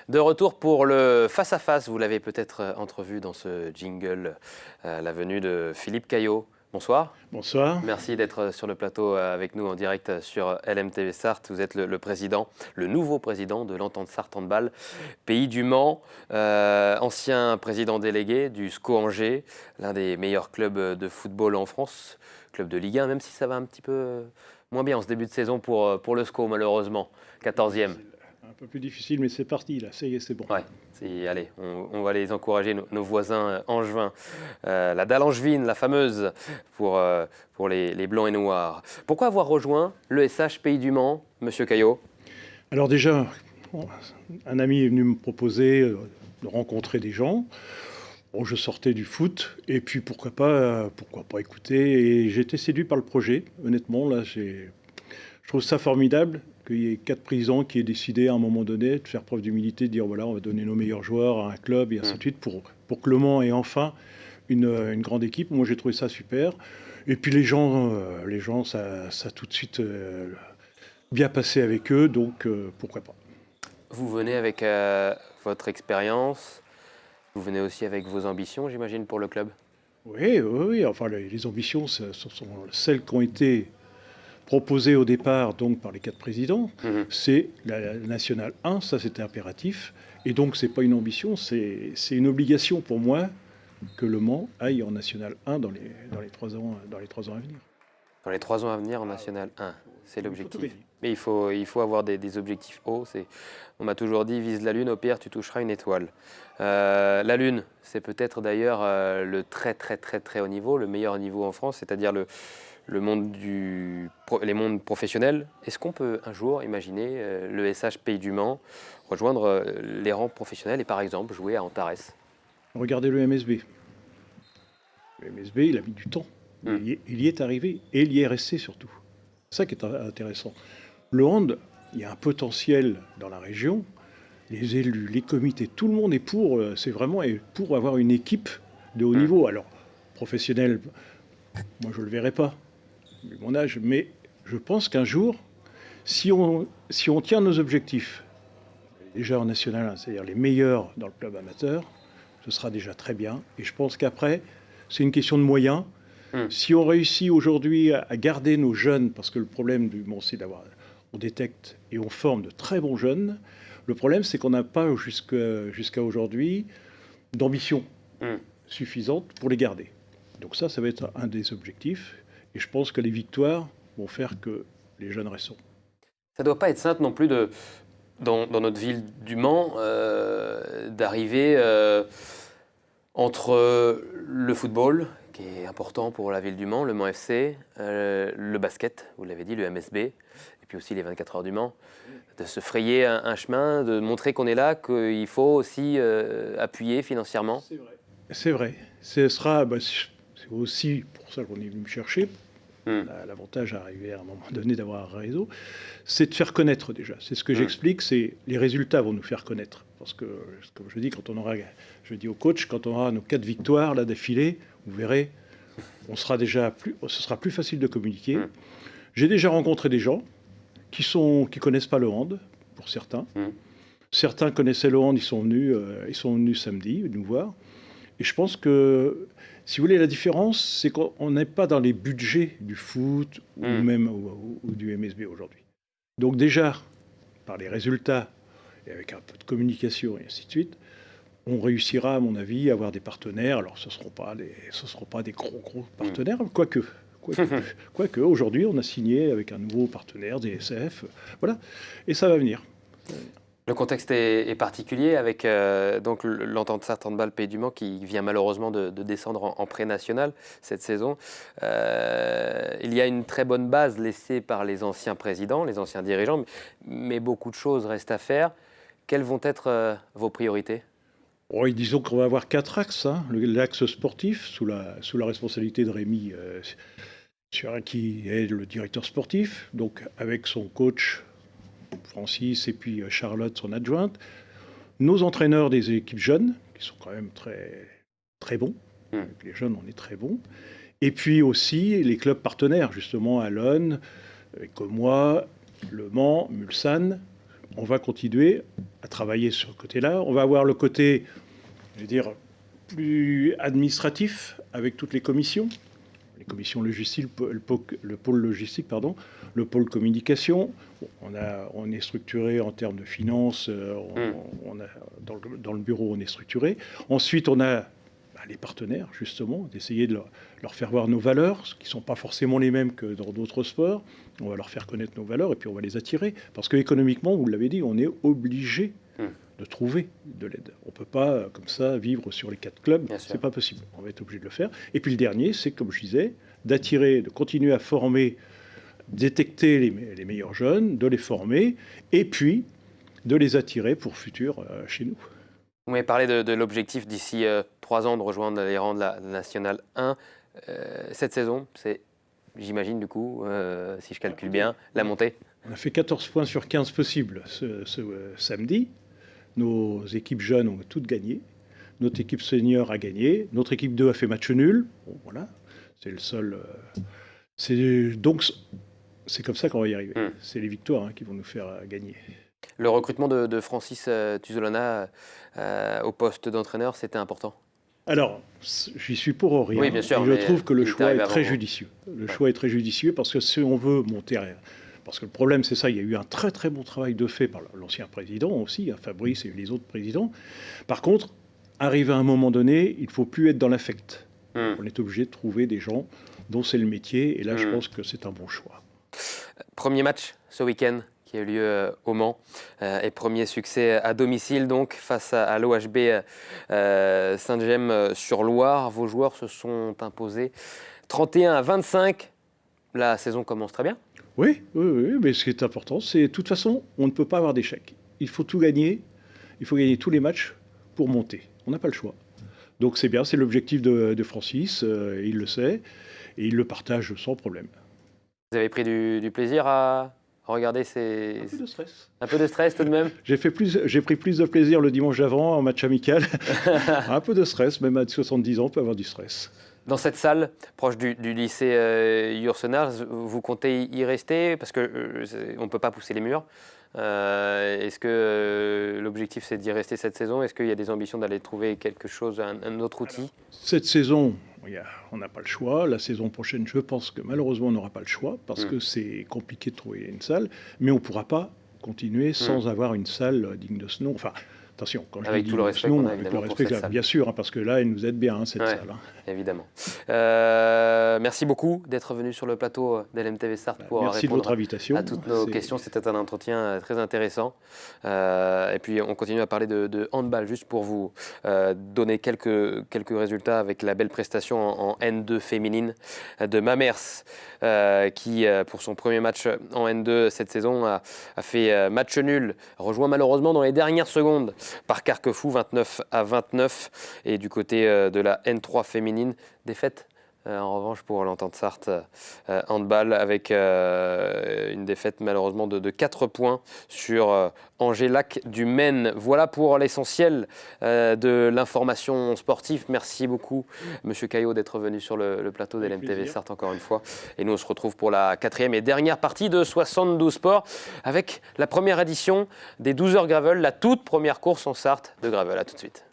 De retour pour le face-à-face, vous l'avez peut-être entrevu dans ce jingle, la venue de Philippe Caillot. Bonsoir. Bonsoir. Merci d'être sur le plateau avec nous en direct sur LMTV Sarthe. Vous êtes le président, le nouveau président de l'Entente Sarthe Handball, pays du Mans, ancien président délégué du SCO Angers, l'un des meilleurs clubs de football en France, club de Ligue 1, même si ça va un petit peu moins bien en ce début de saison pour le SCO malheureusement, 14e. Un peu plus difficile, mais c'est parti, là, ça y est, c'est bon. Ouais, allez, on va les encourager, nos voisins angevins. La dalle angevine, la fameuse, pour les blancs et noirs. Pourquoi avoir rejoint l'ESH Pays du Mans, Monsieur Caillot? Alors déjà, un ami est venu me proposer de rencontrer des gens. Bon, je sortais du foot, et puis pourquoi pas écouter. Et j'ai été séduit par le projet, honnêtement, là, je trouve ça formidable qu'il y ait 4 présidents qui aient décidé à un moment donné de faire preuve d'humilité, de dire voilà, on va donner nos meilleurs joueurs à un club et ainsi de suite pour que Le Mans ait enfin une grande équipe. Moi, j'ai trouvé ça super. Et puis les gens ça a tout de suite bien passé avec eux, donc pourquoi pas. Vous venez avec votre expérience, vous venez aussi avec vos ambitions, j'imagine, pour le club? Oui. Enfin, les ambitions, ce sont celles qui ont été proposé au départ donc par les 4 présidents, c'est la nationale 1, ça c'était impératif, et donc c'est pas une ambition, c'est une obligation pour moi que Le Mans aille en nationale 1 dans les 3 ans à venir. Dans les 3 ans à venir en national 1, c'est l'objectif. Mais il faut avoir des objectifs hauts. On m'a toujours dit, vise la lune, au pire tu toucheras une étoile. La lune, c'est peut-être d'ailleurs le très haut niveau, le meilleur niveau en France, c'est-à-dire les mondes professionnels. Est-ce qu'on peut un jour imaginer l'ESH Pays du Mans rejoindre les rangs professionnels et par exemple jouer à Antares? Regardez le MSB. Le MSB, il a mis du temps. Il y est arrivé et il y est resté surtout. C'est ça qui est intéressant. Le hand, il y a un potentiel dans la région. Les élus, les comités, tout le monde est pour. C'est vraiment pour avoir une équipe de haut niveau. Alors, professionnel, moi je ne le verrai pas, vu mon âge, mais je pense qu'un jour, si on tient nos objectifs, déjà en national, c'est-à-dire les meilleurs dans le club amateur, ce sera déjà très bien. Et je pense qu'après, c'est une question de moyens. Si on réussit aujourd'hui à garder nos jeunes, parce que le problème du Mans, c'est on détecte et on forme de très bons jeunes. Le problème, c'est qu'on n'a pas jusqu'à aujourd'hui d'ambition suffisante pour les garder. Donc ça va être un des objectifs. Et je pense que les victoires vont faire que les jeunes resteront. Ça ne doit pas être simple non plus dans notre ville du Mans d'arriver entre le football, qui est important pour la ville du Mans, le Mans FC, le basket, vous l'avez dit, le MSB, et puis aussi les 24 heures du Mans, de se frayer un chemin, de montrer qu'on est là, qu'il faut aussi appuyer financièrement. C'est vrai. C'est aussi pour ça qu'on est venu me chercher. L'avantage d'arriver à un moment donné d'avoir un réseau, c'est de faire connaître déjà. C'est ce que j'explique, c'est les résultats vont nous faire connaître. Parce que, comme je dis, je dis au coach, quand on aura nos 4 victoires là d'affilée, vous verrez, ce sera plus facile de communiquer. J'ai déjà rencontré des gens qui connaissent pas le hand, pour certains. Certains connaissaient le hand, ils sont venus samedi nous voir. Et je pense que, si vous voulez, la différence, c'est qu'on n'est pas dans les budgets du foot ou même ou du MSB aujourd'hui. Donc déjà, par les résultats et avec un peu de communication et ainsi de suite, on réussira, à mon avis, à avoir des partenaires. Alors, ce ne seront pas des gros partenaires, quoique, aujourd'hui, on a signé avec un nouveau partenaire, DSF, voilà, et ça va venir. Le contexte est particulier avec donc l'Entente Sarthe Handball Pays du Mans qui vient malheureusement de descendre en pré-national cette saison. Il y a une très bonne base laissée par les anciens présidents, les anciens dirigeants, mais beaucoup de choses restent à faire. Quelles vont être vos priorités ? Disons qu'on va avoir 4 axes. L'axe sportif, sous la responsabilité de Rémi, qui est le directeur sportif, donc avec son coach Francis et puis Charlotte, son adjointe. Nos entraîneurs des équipes jeunes, qui sont quand même très bons. Avec les jeunes, on est très bons. Et puis aussi les clubs partenaires, justement, Alonne, comme moi, Le Mans, Mulsanne, on va continuer à travailler sur ce côté-là. On va avoir le côté, je vais dire, plus administratif avec toutes les commissions logistiques, le pôle logistique, pardon, le pôle communication. On est structuré en termes de finances, dans le bureau, on est structuré. Ensuite, on a les partenaires, justement, d'essayer de leur faire voir nos valeurs, qui ne sont pas forcément les mêmes que dans d'autres sports. On va leur faire connaître nos valeurs et puis on va les attirer. Parce qu'économiquement, vous l'avez dit, on est obligé de trouver de l'aide. On ne peut pas, comme ça, vivre sur les 4 clubs. Ce n'est pas possible. On va être obligé de le faire. Et puis le dernier, c'est, comme je disais, d'attirer, de continuer à former, détecter les meilleurs jeunes, de les former, et puis de les attirer pour futur chez nous. Vous m'avez parlé de l'objectif d'ici 3 ans de rejoindre les rangs de la Nationale 1. Cette saison, c'est, j'imagine du coup, si je calcule bien, la montée. On a fait 14 points sur 15 possibles ce samedi. Nos équipes jeunes ont toutes gagné. Notre équipe senior a gagné. Notre équipe 2 a fait match nul. Bon, voilà, c'est le seul. Donc, c'est comme ça qu'on va y arriver. C'est les victoires qui vont nous faire gagner. Le recrutement de Francis Tuzolana au poste d'entraîneur, c'était important? Alors, j'y suis pour rien. Oui, bien sûr, je trouve que le choix est très judicieux. Le choix est très judicieux parce que si on veut monter... Parce que le problème, c'est ça, il y a eu un très très bon travail de fait par l'ancien président aussi, Fabrice et les autres présidents. Par contre, arrivé à un moment donné, il ne faut plus être dans l'affect. On est obligé de trouver des gens dont c'est le métier, et là, je pense que c'est un bon choix. Premier match ce week-end qui a eu lieu au Mans, et premier succès à domicile donc face à l'OHB Saint-Gemme-sur-Loire. Vos joueurs se sont imposés 31-25. La saison commence très bien. Oui, mais ce qui est important, c'est de toute façon, on ne peut pas avoir d'échec. Il faut tout gagner, il faut gagner tous les matchs pour monter. On n'a pas le choix. Donc c'est bien, c'est l'objectif de Francis, il le sait, et il le partage sans problème. Vous avez pris du plaisir à regarder ces... Un peu de stress. Un peu de stress tout de même. J'ai pris plus de plaisir le dimanche d'avant en match amical. Un peu de stress, même à 70 ans, on peut avoir du stress. Dans cette salle, proche du lycée Yourcenar, vous comptez y rester? Parce qu'on ne peut pas pousser les murs. Est-ce que l'objectif, c'est d'y rester cette saison? Est-ce qu'il y a des ambitions d'aller trouver quelque chose, un autre outil? Cette saison, on n'a pas le choix. La saison prochaine, je pense que malheureusement, on n'aura pas le choix parce que c'est compliqué de trouver une salle. Mais on ne pourra pas continuer sans avoir une salle digne de ce nom. Enfin, attention, quand je avec dis tout le respect qu'on a évidemment pour cette salle. Bien sûr, parce que là, elle nous aide bien, cette salle. Évidemment. Merci beaucoup d'être venu sur le plateau d'LMTV Sarthe pour merci répondre de votre invitation. À toutes nos questions. C'était un entretien très intéressant. Et puis, on continue à parler de handball, juste pour vous donner quelques résultats avec la belle prestation en N2 féminine de Mamers, qui, pour son premier match en N2 cette saison, a fait match nul, rejoint malheureusement dans les dernières secondes par Carquefou, 29-29. Et du côté de la N3 féminine, défaite en revanche pour l'Entente Sarthe handball, avec une défaite malheureusement de 4 points sur Angers-Lac du Maine. Voilà pour l'essentiel de l'information sportive. Merci beaucoup Monsieur Caillot d'être venu sur le plateau d'LMTV Sarthe encore une fois. Et nous on se retrouve pour la 4e et dernière partie de 72 Sports avec la première édition des 12 heures gravel, la toute première course en Sarthe de gravel. À tout de suite.